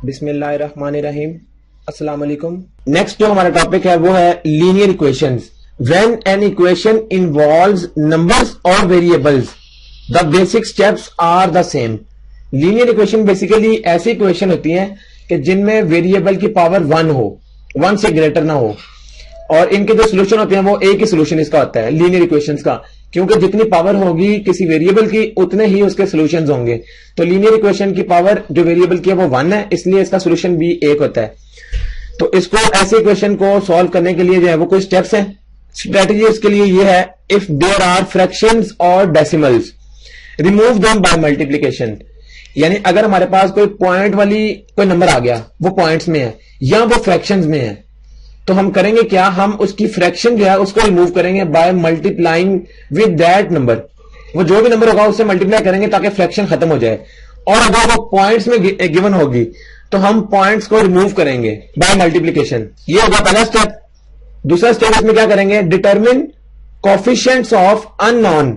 बिस्मिल्लाहिर्रहमानिर्रहीम। अस्सलाम वालेकुम। नेक्स्ट जो हमारा टॉपिक है वो है linear equations. When an equation involves numbers और variables the basic steps are the same. Linear equation basically ऐसी इक्वेशन होती हैं कि जिनमें वेरिएबल की पावर 1 हो, 1 से ग्रेटर ना हो, और इनके जो सोल्यूशन होते हैं वो एक ही सोल्यूशन इसका होता है लीनियर इक्वेशंस का, क्योंकि जितनी पावर होगी किसी वेरिएबल की उतने ही उसके सोल्यूशंस होंगे। तो लीनियर इक्वेशन की पावर जो वेरिएबल की है वो 1 है, इसलिए इसका सोल्यूशन भी 1 होता है। तो इसको ऐसे इक्वेशन को सॉल्व करने के लिए जो है वो कोई स्टेप्स हैं। स्ट्रेटेजी इसके लिए ये है, इफ देयर आर फ्रैक्शंस और decimals remove them by multiplication. यानी अगर हमारे पास कोई पॉइंट वाली कोई नंबर आ गया, वो पॉइंट्स में है या वो फ्रैक्शंस में है, तो हम करेंगे क्या, हम उसकी फ्रैक्शन जो है उसको रिमूव करेंगे by multiplying with that number. वो जो भी नंबर होगा उससे मल्टीप्लाई करेंगे ताकि फ्रैक्शन खत्म हो जाए। और अगर वो पॉइंट्स में गिवन होगी तो हम पॉइंट्स को रिमूव करेंगे बाय मल्टीप्लीकेशन। ये होगा पहला स्टेप। दूसरा स्टेप इसमें क्या करेंगे, determine coefficients of unknown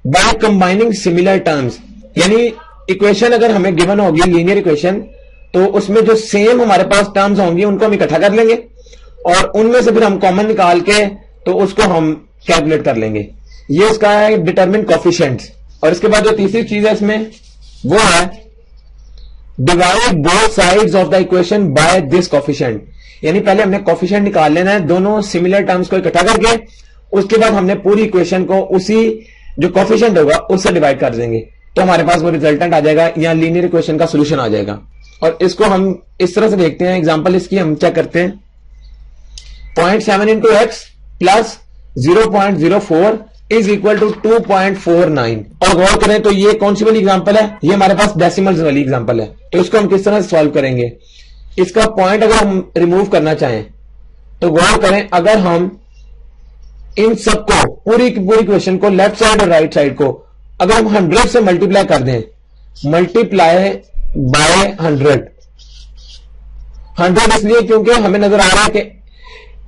by combining similar terms. यानी इक्वेशन अगर हमें गिवन होगी लीनियर इक्वेशन, तो उसमें जो सेम हमारे पास टर्म्स होंगी उनको हम इकट्ठा कर लेंगे और उनमें से फिर हम कॉमन निकाल के तो उसको हम कैलकुलेट कर लेंगे। ये उसका है डिटरमिन कोफिशिएंट्स। और इसके बाद जो तीसरी चीज है इसमें वो है divide both sides of the equation by this coefficient. यानी पहले हमने कोफिशिएंट निकाल लेना है दोनों सिमिलर टर्म्स को इकट्ठा करके, उसके बाद हमने पूरी इक्वेशन को उसी जो कोफिशिएंट होगा उससे डिवाइड कर देंगे, तो हमारे पास वो रिजल्टेंट आ जाएगा या लीनियर इक्वेशन का सोल्यूशन आ जाएगा। और इसको हम इस तरह से देखते हैं, एग्जांपल इसकी हम चेक करते हैं। 0.7 into x plus 0.04 is equal to 2.49। और गौर करें तो ये कौन सी वाली एग्जांपल है, ये हमारे पास डेसिमल्स वाली एग्जांपल है। तो इसको हम किस तरह से सॉल्व करेंगे, इसका पॉइंट अगर हम रिमूव करना चाहें तो गौर करें, अगर हम इन सबको पूरी की पूरी क्वेश्चन को लेफ्ट साइड और राइट साइड को अगर हम 100 से मल्टीप्लाई कर दें, मल्टीप्लाई बाय 100 इसलिए क्योंकि हमें नजर आ रहा है कि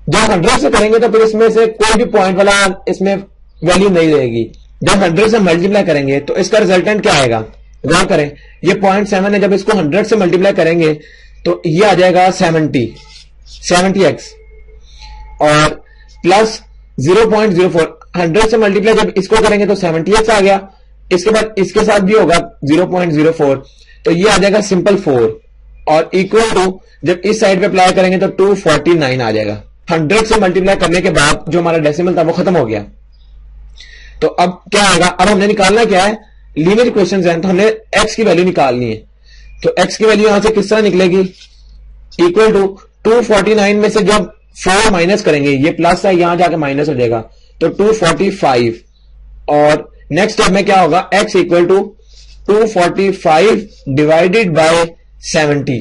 जब 100 से करेंगे तो फिर इसमें से कोई भी पॉइंट वाला इसमें वैल्यू नहीं रहेगी। जब 100 से मल्टीप्लाई करेंगे तो इसका रिजल्टेंट क्या आएगा, गौर करें, ये 0.7 है, जब इसको 100 से मल्टीप्लाई करेंगे तो ये आ जाएगा 70x और प्लस 0.04। 100 से मल्टीप्लाई जब इसको करेंगे तो 70x आ गया, इसके बाद इसके साथ भी होगा 0.04, तो ये आ जाएगा सिंपल 4 और इक्वल टू जब इस साइड पे अप्लाई करेंगे तो 249 आ जाएगा। 100 से मल्टीप्लाई करने के बाद जो हमारा डेसिमल था वो खत्म हो गया। तो अब क्या आएगा, अब हमने निकालना क्या है, लीनियर इक्वेशंस हैं तो हमने x की वैल्यू निकालनी है। तो x की वैल्यू यहां से किस तरह निकलेगी, इक्वल टू 249 में से जब 4 माइनस करेंगे, ये प्लस है यहां जाके माइनस हो जाएगा, तो 245 और नेक्स्ट स्टेप में क्या होगा, x equal to 245 divided by 70।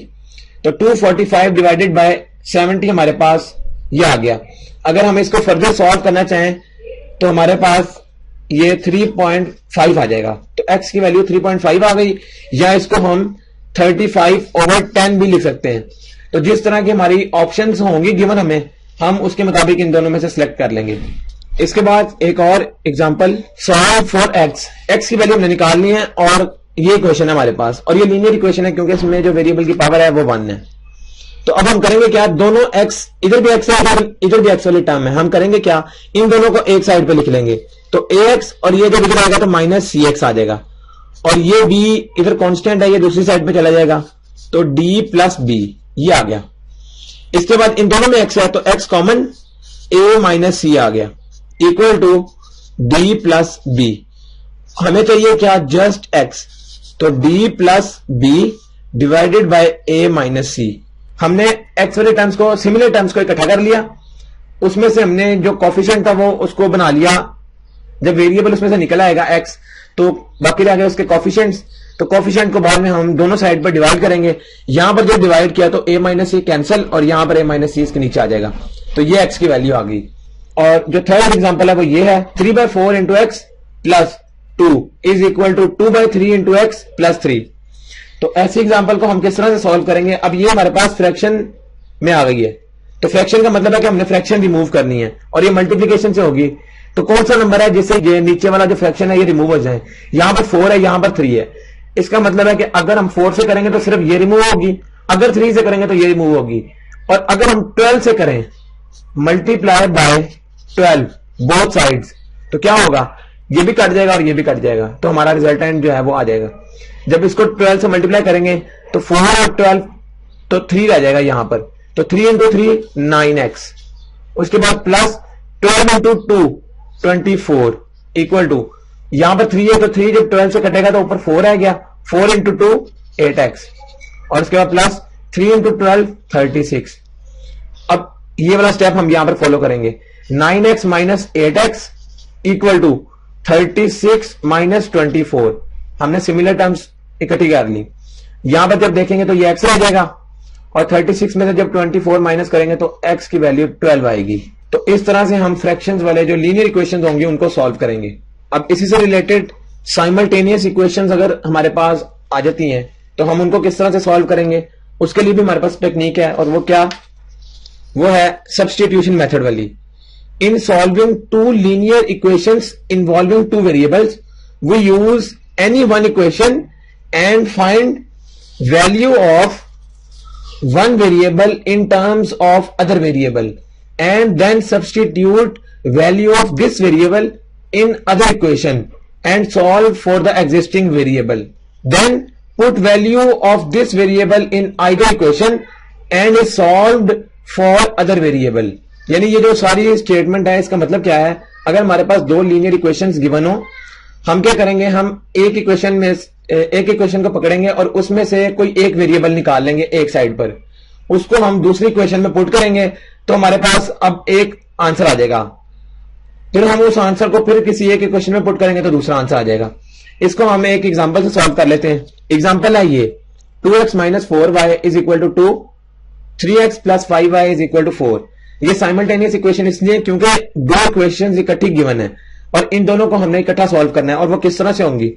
तो 245 डिवाइडेड बाय 70 हमारे पास ये आ गया। अगर हम इसको फर्दर सॉल्व करना चाहें तो हमारे पास ये 3.5 आ जाएगा। तो x की वैल्यू 3.5 आ गई, या इसको हम 35/10 भी लिख सकते हैं। तो जिस तरह की हमारी ऑप्शंस होंगी गिवन हमें, हम उसके मुताबिक इन दोनों में से सिलेक्ट कर लेंगे। इसके बाद एक और एग्जांपल, सॉल्व फॉर x की वैल्यू हमने निकालनी है और ये इक्वेशन है हमारे पास, और ये लीनियर इक्वेशन है क्योंकि इसमें जो वेरिएबल की पावर है वो 1 है। तो अब हम करेंगे क्या, दोनों x, इधर भी x है इधर भी x वाली टर्म है, हम करेंगे क्या, इन दोनों को एक साइड पे लिख लेंगे। तो ax और ये जब इधर आएगा तो माइनस cx आ जाएगा, और ये b इधर कांस्टेंट है, ये दूसरी साइड पे चला जाएगा, तो d प्लस b ये आ गया। इसके बाद इन दोनों में x है तो x common, a minus c आ गया, equal to d plus b। हमें चाहिए क्या, जस्ट x, तो d plus b divided by a minus c। हमने x वाले टर्म्स को, सिमिलर टर्म्स को इकट्ठा कर लिया, उसमें से हमने जो कोफिशिएंट था वो उसको बना लिया। जब वेरिएबल उसमें से निकल आएगा x, तो बाकी रह गए उसके कोफिशिएंट्स, तो कोफिशिएंट को बाद में हम दोनों साइड पर डिवाइड करेंगे। यहां पर जब डिवाइड किया तो a माइनस सी कैंसिल और यहां पर a माइनस सी इसके नीचे आ जाएगा, तो ये x की वैल्यू आ गई। और जो थर्ड एग्जांपल है वो ये है, 3/4 into x plus 2 is equal to 2/3 into x plus 3। तो ऐसी एग्जांपल को हम किस तरह से सॉल्व करेंगे, अब ये हमारे पास फ्रैक्शन में आ गई है, तो फ्रैक्शन का मतलब है कि हमने फ्रैक्शन रिमूव करनी है और ये मल्टीप्लीकेशन से होगी। तो कौन सा नंबर है जिससे ये नीचे वाला जो फ्रैक्शन है ये रिमूव हो जाए, यहां पर 4 है यहां पर 3 है, इसका मतलब है कि अगर हम 4 से करेंगे तो सिर्फ ये रिमूव होगी, अगर 3 से करेंगे तो ये मूव होगी, और अगर हम 12 से करें मल्टीप्लाई बाय 12 बोथ साइड्स, तो क्या होगा, ये भी कट जाएगा और ये भी कट जाएगा, तो हमारा रिजल्टेंट जो है वो आ जाएगा। जब इसको 12 से मल्टीप्लाई करेंगे तो 4 और 12 तो 3 रह जाएगा यहां पर, तो 3 इंटू 3 9x, उसके बाद प्लस 12 इंटू 2 24 इक्वल टू, यहां पर 3 है तो 3 जब 12 से कटेगा तो ऊपर 4 रह गया, 4 इंटू 2 8x, और उसके बाद प्लस 3 इंटू 12 36। अब ये वाला स्टेप हम यहां पर फॉलो करेंगे, 9x minus 8x equal to 36 minus 24। हमने सिमिलर टर्म्स इकट्ठी कर ली, यहां पर जब देखेंगे तो ये x रह जाएगा, और 36 में से जब 24 माइनस करेंगे तो x की वैल्यू 12 आएगी। तो इस तरह से हम फ्रैक्शंस वाले जो लीनियर इक्वेशंस होंगे उनको सॉल्व करेंगे। अब इसी से रिलेटेड साइमल्टेनियस इक्वेशंस अगर हमारे पास आ जाती हैं तो हम उनको किस तरह से सॉल्व करेंगे, उसके लिए भी हमारे पास टेक्निक है, और वो क्या, वो है सब्स्टिट्यूशन मेथड वाली। In solving two linear equations involving two variables we use any one equation and find value of one variable in terms of other variable and then substitute value of this variable in other equation and solve for the existing variable, then put value of this variable in either equation and is solved for other variable। यानी ये जो सारी statement है इसका मतलब क्या है, अगर हमारे पास दो लीनियर इक्वेशंस गिवन हो, हम क्या करेंगे, हम एक इक्वेशन को पकड़ेंगे और उसमें से कोई एक वेरिएबल निकाल लेंगे एक साइड पर, उसको हम दूसरी इक्वेशन में पुट करेंगे तो हमारे पास अब एक आंसर आ जाएगा, फिर हम उस आंसर को फिर किसी एक इक्वेशन में पुट करेंगे तो दूसरा आंसर आ जाएगा। इसको हम एक एग्जांपल से सॉल्व कर लेते हैं। एग्जांपल है ये 2x minus 4y is equal to 2, 3x plus 5y is equal to 4। ये साइमल्टेनियस इक्वेशन इसलिए क्योंकि दो इक्वेशन इकट्ठी गिवन है और इन दोनों को हमने इकट्ठा सॉल्व करना है, और वो किस तरह से होंगी,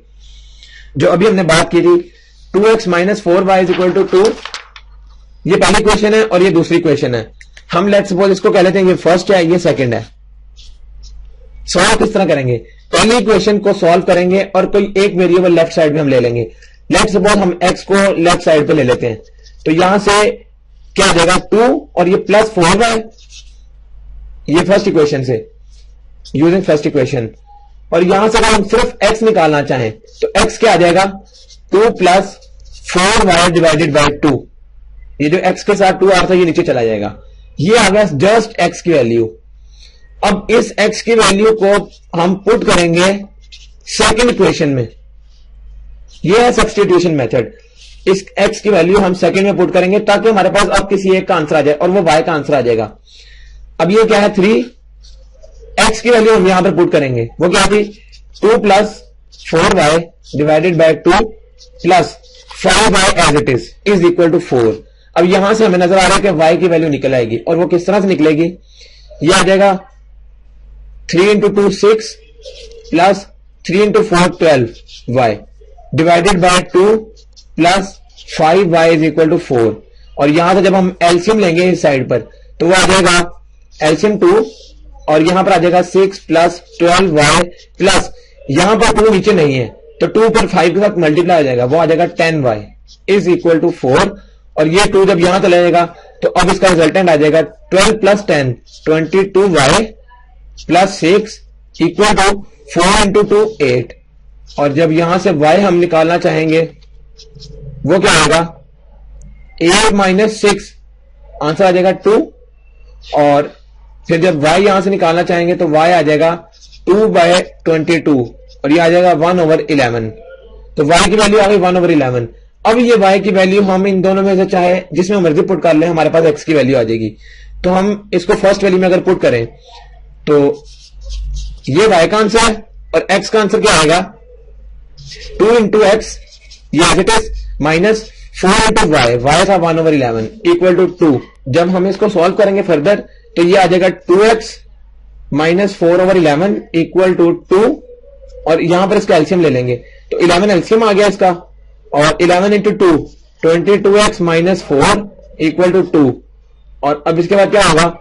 जो अभी हमने बात की थी 2x minus 4y is equal to 2, ये पहली इक्वेशन है और ये दूसरी इक्वेशन है। हम लेट्स सपोज इसको कह लेते हैं ये फर्स्ट है ये सेकंड है। सॉल्व किस तरह करेंगे, पहली इक्वेशन को सॉल्व करेंगे और कोई एक वेरिएबल लेफ्ट साइड में हम ले लेंगे। लेट्स सपोज हम x को लेफ्ट साइड पे ले लेते हैं, तो यहां से क्या आ जाएगा 2 और ये प्लस 4y, ये फर्स्ट इक्वेशन से यूजिंग फर्स्ट इक्वेशन, और यहां से अगर हम सिर्फ x निकालना चाहें तो x क्या आ जाएगा 2 प्लस 4y डिवाइडेड बाय 2। ये जो x के साथ 2 आ रहा था ये नीचे चला जाएगा, ये आ गया जस्ट x की वैल्यू। अब इस x की वैल्यू को हम पुट करेंगे सेकंड इक्वेशन में, ये है सब्स्टिट्यूशन मेथड। इस x की वैल्यू हम सेकंड में पुट करेंगे ताकि हमारे पास अब किसी एक का आंसर आ जाए और वो y का आंसर आ जाएगा। अब ये क्या है 3, x की वैल्यू हम यहां पर पुट करेंगे, वो क्या थी 2 plus 4y divided by 2 plus 5y as it is equal to 4। अब यहां से हमें नजर आ रहा है कि y की वैल्यू निकल आएगी, और वो किस तरह से निकलेगी, ये आ जाएगा 3 into 2 6 plus 3 into 4 12y divided by 2 plus 5y is equal to 4। और यहां से जब हम एलसीएम लेंगे इस साइड पर तो वो आ जाएगा एलसीएम 2, और यहां पर आ जाएगा 6 प्लस 12y प्लस यहां पर 2 नीचे नहीं है तो 2 पर 5 के साथ मल्टीप्लाई हो जाएगा, वो आ जाएगा 10y इज इक्वल टू 4। और ये 2 जब यहां चला जाएगा तो अब इसका रिजल्टेंट आ जाएगा 12 plus 10 22y plus 6 equal to 4 into 2 8। और जब यहां से y हम निकालना चाहेंगे वो क्या आएगा 8 माइनस 6, आंसर आ जाएगा 2, और फिर जब y यहां से निकालना चाहेंगे तो y आ जाएगा 2 बाय 22 और ये आ जाएगा 1/11। तो y की वैल्यू आ गई 1/11। अब ये y की वैल्यू हम इन दोनों में से चाहे जिसमें मर्जी पुट कर ले, हमारे पास x की वैल्यू आ जाएगी। तो हम इसको फर्स्ट वैल्यू में अगर पुट करें तो ये y का आंसर है और x का आंसर क्या आएगा 2 इंटू एक्स, ये as it is minus 4 into y था 1/11 इक्वल टू 2। जब हम इसको सॉल्व करेंगे फर्दर तो ये आ जाएगा 2x माइनस 4/11 इक्वल टू 2, और यहां पर इसका एलसीएम ले लेंगे तो 11 एलसीएम आ गया इसका, और 11 into 2 22x minus 4 equal to 2। और अब इसके बाद क्या होगा,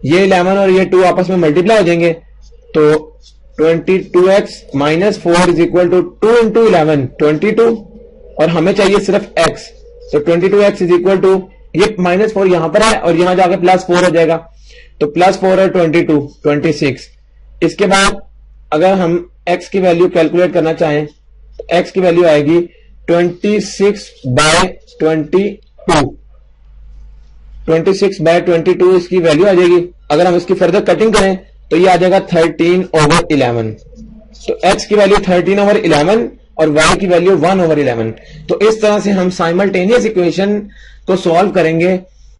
ये 11 और ये 2 आपस में मल्टीप्लाई हो जाएंगे तो 22x minus 4 is equal to 2 into 11 22, और हमें चाहिए सिर्फ x तो 22x इज इक्वल टू, ये -4 यहां पर है और यहां जाके +4 हो जाएगा, तो +4 और 22 26। इसके बाद अगर हम x की वैल्यू कैलकुलेट करना चाहें तो x की वैल्यू आएगी 26/22, 26/22 इसकी वैल्यू आ जाएगी। अगर हम इसकी फर्दर कटिंग करें तो ये आ जाएगा 13/11। तो x की वैल्यू 13/11 और y की वैल्यू 1/11। तो इस तरह से हम साइमल्टेनियस इक्वेशन को सॉल्व करेंगे